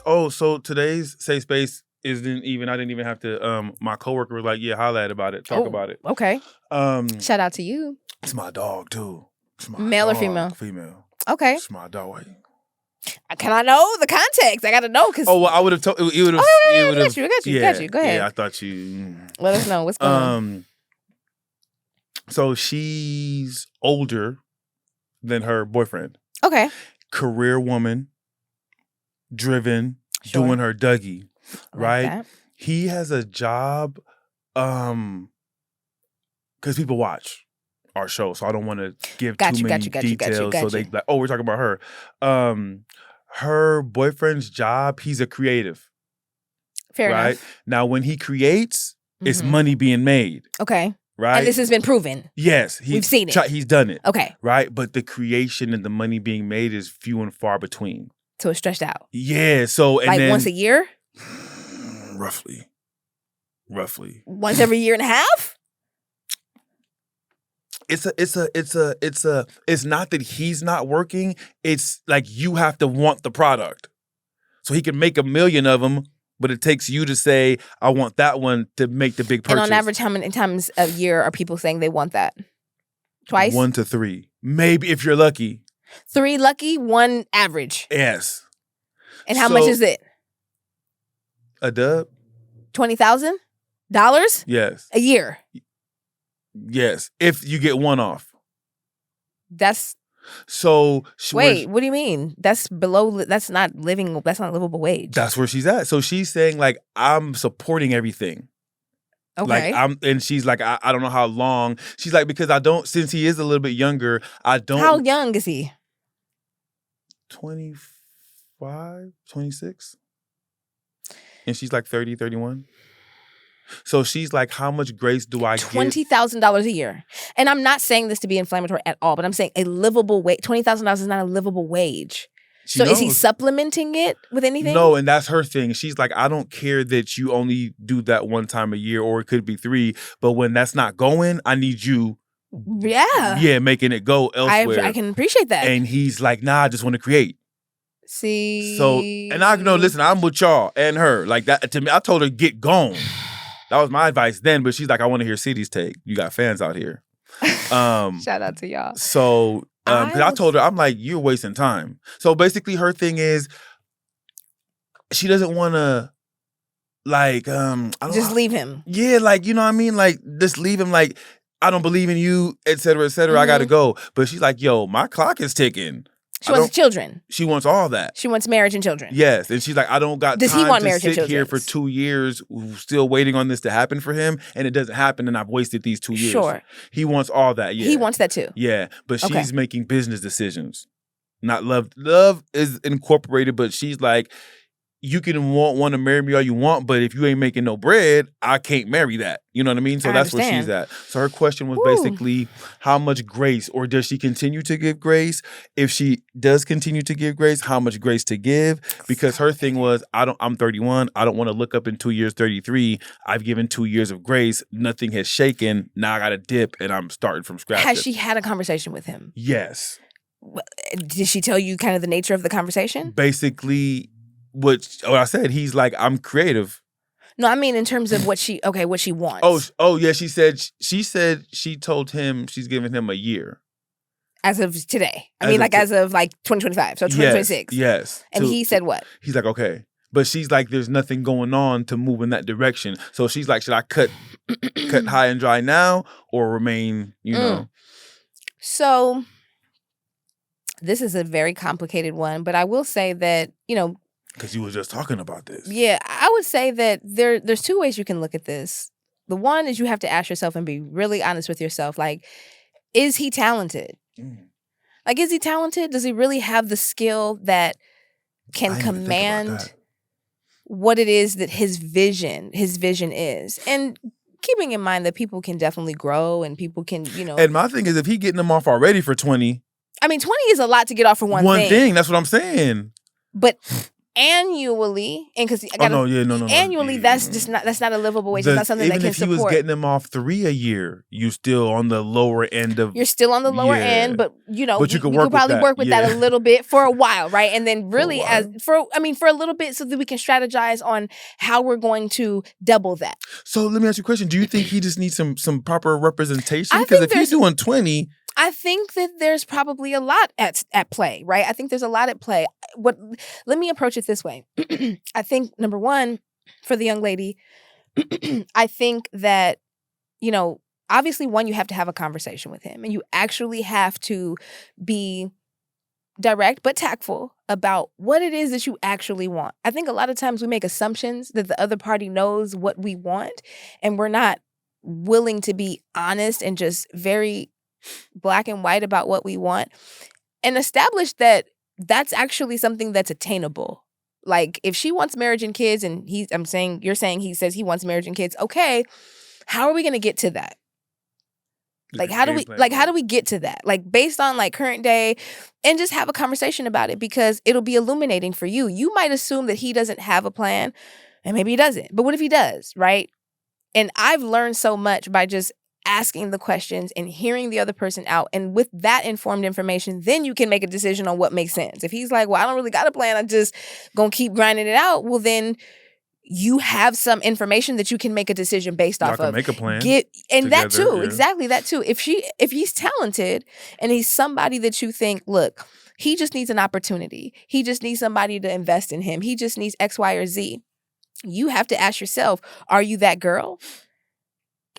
Oh, so today's safe space isn't even. I didn't even have to. My coworker was like, "Yeah, holla about it. Talk about it." Okay. Shout out to you. It's my dog too. It's my Male dog. or female? Female. Okay. It's my dog. Can I know the context? I got to know because. Oh, well, I would have told. You would have. I got you. Go ahead. Yeah, I thought you. Let us know what's going on. So she's older than her boyfriend. Okay. Career woman, driven, doing her Dougie, right? That. He has a job, because people watch our show, so I don't want to give too many details. So they like, oh, we're talking about her. Her boyfriend's job, he's a creative. Fair enough. Now, when he creates, it's money being made. Okay. Right? And this has been proven. Yes. We've seen it. He's done it. Okay. Right? But the creation and the money being made is few and far between. So it's stretched out. Yeah. So and like then, once a year? Roughly. Once every year and a half? It's not that he's not working. It's like you have to want the product. So he can make 1 million of them, but it takes you to say, I want that one to make the big purchase. And on average, how many times a year are people saying they want that? Twice? 1 to 3. Maybe if you're lucky. 3 lucky, 1 average. Yes. And how much is it? A dub? $20,000? Yes. A year? Yes. If you get one off. That's... So wait, what do you mean? That's not livable wage. That's where she's at. So she's saying like I'm supporting everything. Okay. And she's like, I don't know how long. She's like, because since he is a little bit younger, I don't. How young is he? 25, 26. And she's like 30, 31. So she's like, how much grace do I get? $20,000 a year. And I'm not saying this to be inflammatory at all, but I'm saying a livable wage. $20,000 is not a livable wage. So is he supplementing it with anything? No, and that's her thing. She's like, I don't care that you only do that 1 time a year, or it could be 3. But when that's not going, I need you. Yeah, making it go elsewhere. I can appreciate that. And he's like, nah, I just want to create. See. So, and I know, listen, I'm with y'all and her. Like that to me, I told her, get gone. That was my advice then, but she's like, I want to hear City's take. You got fans out here. Shout out to y'all. So, because I told her, I'm like, you're wasting time. So basically her thing is, she doesn't want to, like, just leave him. Yeah, like, you know what I mean? Like, just leave him, like, I don't believe in you, et cetera, I got to go. But she's like, yo, my clock is ticking. She wants children. She wants all that. She wants marriage and children. Yes. And she's like, I don't got time to sit here for 2 years still waiting on this to happen for him. And it doesn't happen. And I've wasted these 2 years. Sure. He wants all that. Yeah. He wants that too. Yeah. But she's making business decisions. Not love. Love is incorporated, but she's like, you can want to marry me all you want, but if you ain't making no bread, I can't marry that. You know what I mean? So that's where she's at. So her question was basically, how much grace, or does she continue to give grace? If she does continue to give grace, how much grace to give? Because her thing was, I'm 31. I don't want to look up in 2 years, 33. I've given 2 years of grace. Nothing has shaken. Now I got to dip and I'm starting from scratch. Has she had a conversation with him? Yes. Did she tell you kind of the nature of the conversation? Basically, what I said, he's like, I'm creative. No, I mean in terms of what she wants. Oh yeah, she said she told him she's giving him a year. As of today. As of 2025, so 2026. Yes. And he said what? He's like, okay. But she's like, there's nothing going on to move in that direction. So she's like, should I cut high and dry now or remain, you know? So this is a very complicated one, but I will say that, because you were just talking about this. Yeah, I would say that there's 2 ways you can look at this. The one is you have to ask yourself and be really honest with yourself. Like, is he talented? Like, is he talented? Does he really have the skill that can command what it is that his vision is? And keeping in mind that people can definitely grow and people can, And my thing is, if he getting them off already for 20. I mean, 20 is a lot to get off for one thing. One thing, that's what I'm saying. But annually, and because Oh no, yeah, no. annually, Yeah. that's not a livable wage. It's not something that Even can if he was support. getting them off 3 a year, you still on the lower end of. You're still on the lower Yeah. end, but you know, But you we could could probably work with that Yeah. a little bit for a while, right? And then For a really while. for a little bit so that we can strategize on how we're going to double that. So let me ask you a question. Do you think he just needs some proper representation? I Because think if he's doing 20, I think that there's probably a lot at play, right? I think there's a lot at play. Let me approach it this way. I think number one, for the young lady, I think that, you know, obviously one, you have to have a conversation with him, and you actually have to be direct but tactful about what it is that you actually want. I think a lot of times we make assumptions that the other party knows what we want, and we're not willing to be honest and just very black and white about what we want, and establish that that's actually something that's attainable. Like if she wants marriage and kids, and you're saying he says he wants marriage and kids, okay, how are we going to get to that? Like how do we get to that? Like based on like current day, and just have a conversation about it, because it'll be illuminating for you. You might assume that he doesn't have a plan, and maybe he doesn't. But what if he does, right? And I've learned so much by just asking the questions and hearing the other person out. And with that informed information, then you can make a decision on what makes sense. If he's like, well, I don't really got a plan, I'm just gonna keep grinding it out. Well, then you have some information that you can make a decision based off of. Make a plan. That too, yeah. Exactly, that too. If he's talented and he's somebody that you think, look, he just needs an opportunity. He just needs somebody to invest in him. He just needs X, Y, or Z. You have to ask yourself, are you that girl?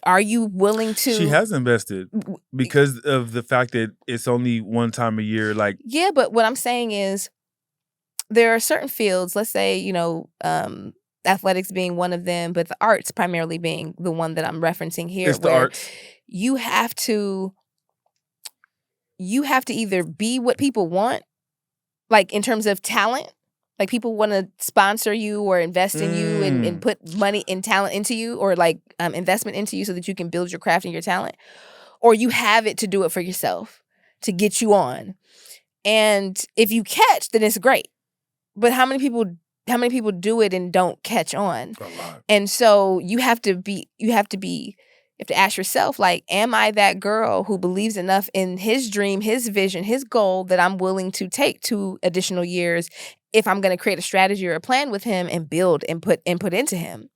Are you willing to? She has invested because of the fact that it's only one time a year. Like, yeah, but what I'm saying is there are certain fields, let's say, athletics being one of them, but the arts primarily being the one that I'm referencing here. It's the arts. You have to either be what people want, like in terms of talent. Like people want to sponsor you or invest in you and put money and talent into you, or like investment into you so that you can build your craft and your talent. Or you have it to do it for yourself, to get you on. And if you catch, then it's great. But how many people do it and don't catch on? A lot. And so you have to ask yourself, like, am I that girl who believes enough in his dream, his vision, his goal that I'm willing to take 2 additional years if I'm going to create a strategy or a plan with him and build and put into him?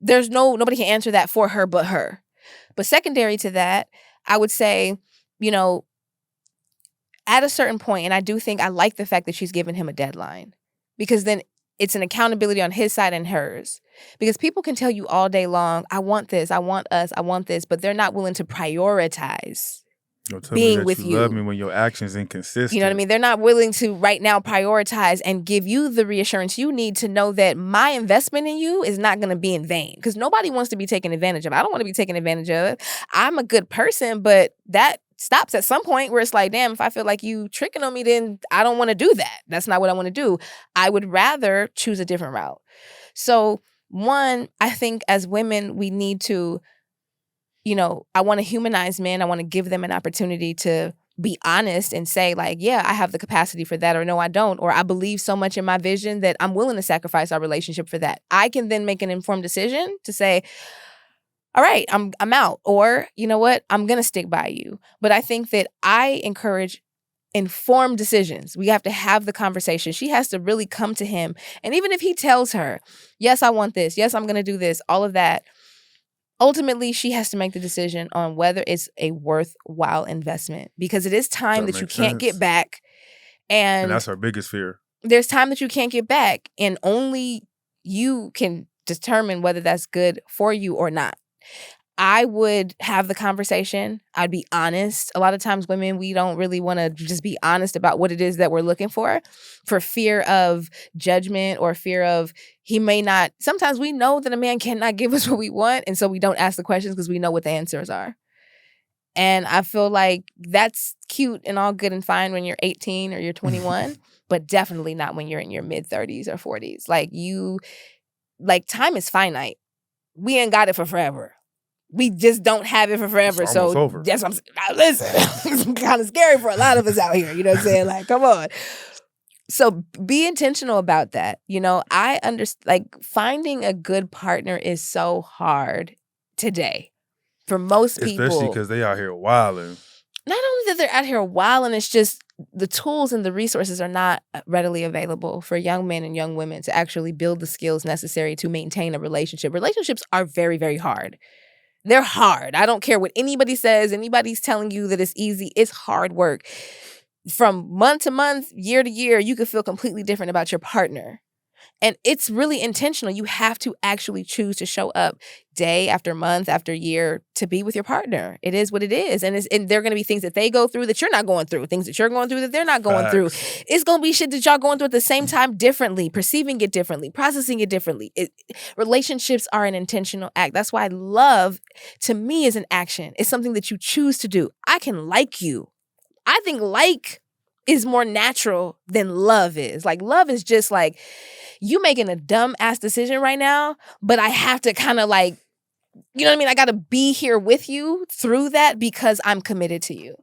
There's nobody can answer that for her but her. But secondary to that, I would say, at a certain point, and I do think I like the fact that she's given him a deadline, because then it's an accountability on his side and hers. Because people can tell you all day long, I want this, I want us, I want this, but they're not willing to prioritize being with you. Love me when your actions inconsistent. You know what I mean? They're not willing to right now prioritize and give you the reassurance you need to know that my investment in you is not going to be in vain. Because nobody wants to be taken advantage of. I don't want to be taken advantage of. I'm a good person, but that stops at some point where it's like, damn, if I feel like you tricking on me, then I don't want to do that. That's not what I want to do. I would rather choose a different route. So one, I think as women, we need to, I want to humanize men. I want to give them an opportunity to be honest and say like, yeah, I have the capacity for that, or no, I don't, or I believe so much in my vision that I'm willing to sacrifice our relationship for that. I can then make an informed decision to say, all right, I'm out, or you know what, I'm going to stick by you. But I think that I encourage informed decisions. We have to have the conversation. She has to really come to him. And even if he tells her, yes, I want this, yes, I'm going to do this, all of that, ultimately, she has to make the decision on whether it's a worthwhile investment, because it is time that you can't get back. And that's our biggest fear. There's time that you can't get back, and only you can determine whether that's good for you or not. I would have the conversation. I'd be honest. A lot of times women, we don't really want to just be honest about what it is that we're looking for fear of judgment or fear of he may not. Sometimes we know that a man cannot give us what we want, and so we don't ask the questions because we know what the answers are. And I feel like that's cute and all good and fine when you're 18 or you're 21, but definitely not when you're in your mid-30s or 40s. Time is finite. We ain't got it for forever. We just don't have it for forever. It's so over. That's what I'm saying. Now, listen, it's kind of scary for a lot of us out here. You know what I'm saying? Like, come on. So be intentional about that. I understand, like, finding a good partner is so hard today for most Especially people. because they out here wilding. Not only that they're out here wilding, it's just the tools and the resources are not readily available for young men and young women to actually build the skills necessary to maintain a relationship. Relationships are very, very hard. They're hard. I don't care what anybody says. Anybody's telling you that it's easy. It's hard work. From month to month, year to year, you could feel completely different about your partner. And it's really intentional. You have to actually choose to show up day after month after year to be with your partner. It is what it is. And there are going to be things that they go through that you're not going through, things that you're going through that they're not going through. It's going to be shit that y'all going through at the same time differently, perceiving it differently, processing it differently. Relationships are an intentional act. That's why love, to me, is an action. It's something that you choose to do. I can like you. I think like is more natural than love is. Like, love is just like, you making a dumb ass decision right now, but I have to kind of like, you know what I mean? I got to be here with you through that because I'm committed to you.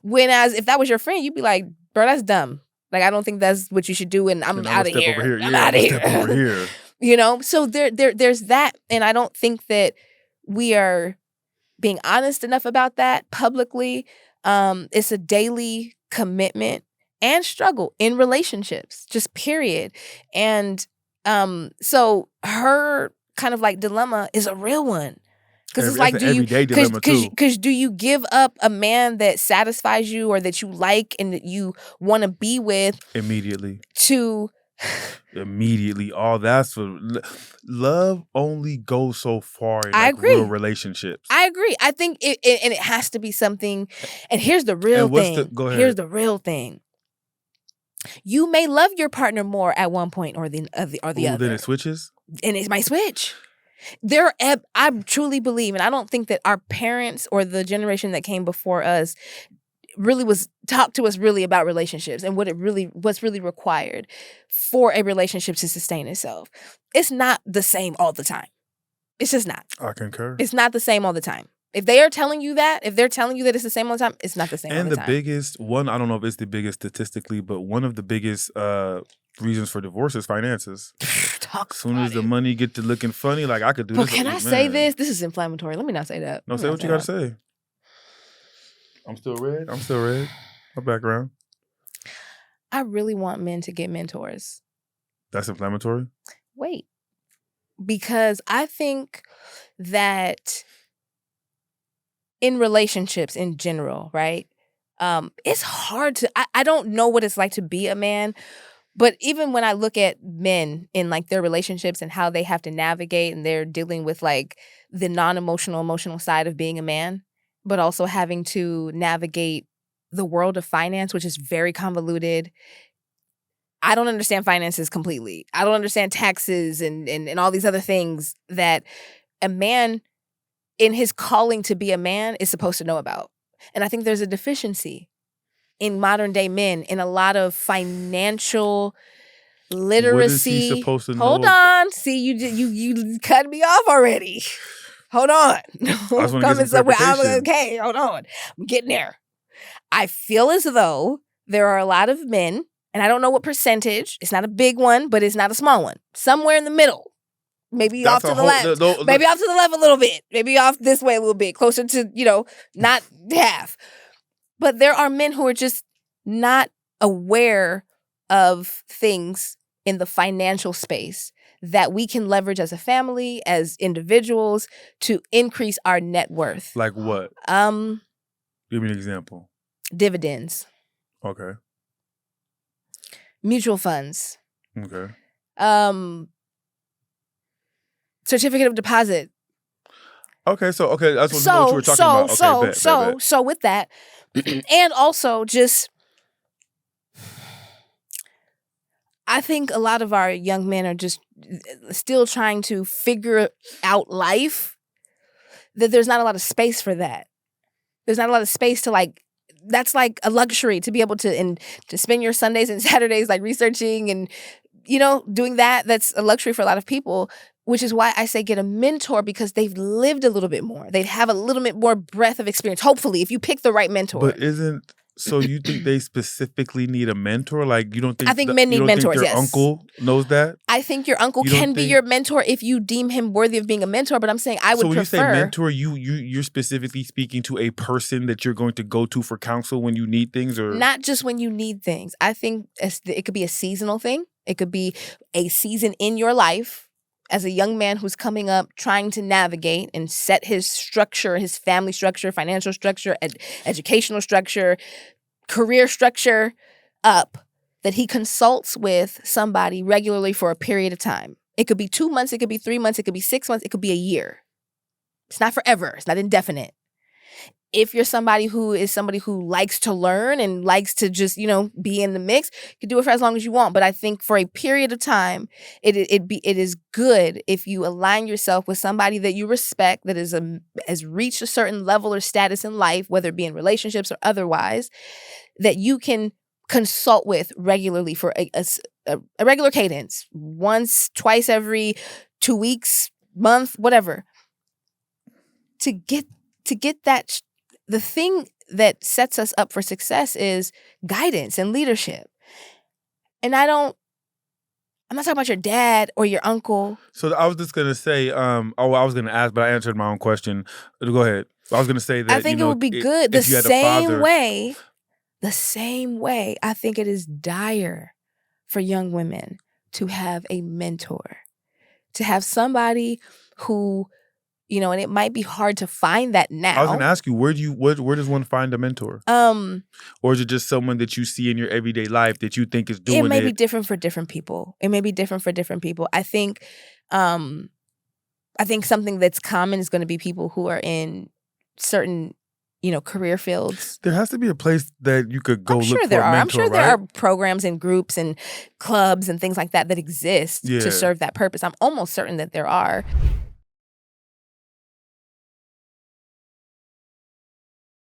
Whereas if that was your friend, you'd be like, bro, that's dumb. Like, I don't think that's what you should do. And I'm out of here. I'm out of here. Step over here. So there's that. And I don't think that we are being honest enough about that publicly. It's a daily commitment and struggle in relationships, just period. And so her kind of like dilemma is a real one. Because it's like, because do you give up a man that satisfies you or that you like and that you want to be with immediately? Immediately. All that's for love only goes so far in real relationships. I agree. I think it has to be something. And here's the real thing. Go ahead. Here's the real thing. You may love your partner more at one point or the other. Then it switches? And it might switch. I truly believe, and I don't think that our parents or the generation that came before us really was talked to us really about relationships and what's really required for a relationship to sustain itself. It's not the same all the time. It's just not. I concur. It's not the same all the time. If they are telling you that, if they're telling you that it's the same all the time, it's not the same all the time. And the biggest one, I don't know if it's the biggest statistically, but one of the biggest reasons for divorce is finances. As soon as the money get to looking funny, like I could do this. But can I say this? This is inflammatory. Let me not say that. No, say what you got to say. I'm still red. My background. I really want men to get mentors. That's inflammatory? Wait. Because I think that in relationships in general, right? It's hard to, I don't know what it's like to be a man, but even when I look at men in like their relationships and how they have to navigate and they're dealing with like the non-emotional, emotional side of being a man, but also having to navigate the world of finance, which is very convoluted. I don't understand finances completely. I don't understand taxes and all these other things that a man in his calling to be a man is supposed to know about. And I think there's a deficiency in modern day men in a lot of financial literacy. What is he supposed to know? Hold on. See, you cut me off already. Hold on. I'm coming somewhere. Okay, hold on. I'm getting there. I feel as though there are a lot of men, and I don't know what percentage. It's not a big one, but it's not a small one. Somewhere in the middle. Maybe off to the left. Maybe off to the left a little bit. Maybe off this way a little bit. Closer to, not half. But there are men who are just not aware of things in the financial space that we can leverage as a family, as individuals, to increase our net worth. Like what? Give me an example. Dividends. Okay. Mutual funds. Okay. Certificate of deposit. Okay, that's what you were talking about. So with that, and also just, I think a lot of our young men are just still trying to figure out life, that there's not a lot of space for that. There's not a lot of space to like, that's like a luxury to be able to spend your Sundays and Saturdays like researching and, doing that. That's a luxury for a lot of people, which is why I say get a mentor, because they've lived a little bit more. They'd have a little bit more breadth of experience, hopefully, if you pick the right mentor. But isn't So you think they specifically need a mentor? Like you don't think I think men you need don't think mentors, their yes. uncle knows that? I think your uncle You don't can be think- your mentor if you deem him worthy of being a mentor, but I'm saying I would So when prefer. you say mentor, you're specifically speaking to a person that you're going to go to for counsel when you need things, or Not just when you need things. I think it could be a seasonal thing. It could be a season in your life as a young man who's coming up, trying to navigate and set his structure, his family structure, financial structure, educational structure, career structure up, that he consults with somebody regularly for a period of time. It could be 2 months, it could be 3 months, it could be 6 months, it could be a year. It's not forever. It's not indefinite. If you're somebody who likes to learn and likes to just, be in the mix, you can do it for as long as you want. But I think for a period of time, it is good if you align yourself with somebody that you respect, that has reached a certain level or status in life, whether it be in relationships or otherwise, that you can consult with regularly for a regular cadence, once, twice every 2 weeks, month, whatever, to get that. The thing that sets us up for success is guidance and leadership. And I'm not talking about your dad or your uncle. So I was just gonna say, I was gonna ask, but I answered my own question. Go ahead. I was gonna say that I think it would be good if you had a father, the same way. I think it is dire for young women to have a mentor, to have somebody who, and it might be hard to find that now. I was gonna ask you, where does one find a mentor? Or is it just someone that you see in your everyday life that you think is doing it? It may be different for different people. I think something that's common is going to be people who are in certain, career fields. There has to be a place that you could go look for a mentor, I'm sure there right? are programs and groups and clubs and things like that exist to serve that purpose. I'm almost certain that there are.